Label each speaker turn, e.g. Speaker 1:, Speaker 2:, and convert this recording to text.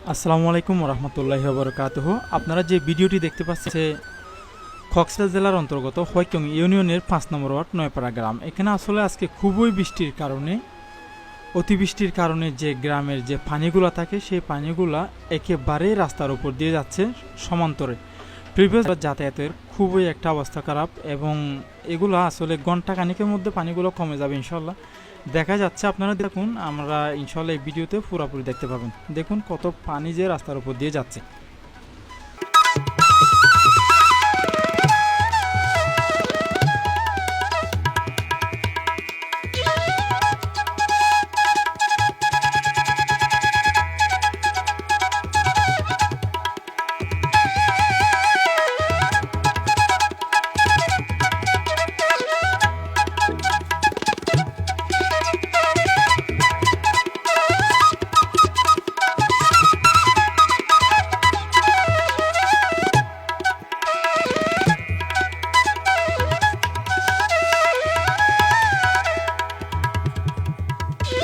Speaker 1: আসসালামু আলাইকুম রহমতুল্লাহি বরকাতহ। আপনারা যে ভিডিওটি দেখতে পাচ্ছেন কক্সবাজার জেলার অন্তর্গত হোয়াইকং ইউনিয়নের 5 নম্বর ওয়ার্ড নয়পাড়া গ্রাম। এখানে আসলে আজকে খুবই বৃষ্টির কারণে অতিবৃষ্টির কারণে যে গ্রামের যে পানিগুলা থাকে সেই পানিগুলা একেবারে রাস্তার উপর দিয়ে যাচ্ছে সমান্তরে। প্রিভিয়াস যাতায়াতের খুবই একটা অবস্থা খারাপ এবং এগুলো আসলে ঘন্টা খানিকের মধ্যে পানিগুলো কমে যাবে ইনশাল্লাহ। দেখা যাচ্ছে, আপনারা দেখুন, আমরা ইনশাল্লাহ এই ভিডিওতে পুরোপুরি দেখতে পাবেন। দেখুন কত পানি যে রাস্তার উপর দিয়ে যাচ্ছে।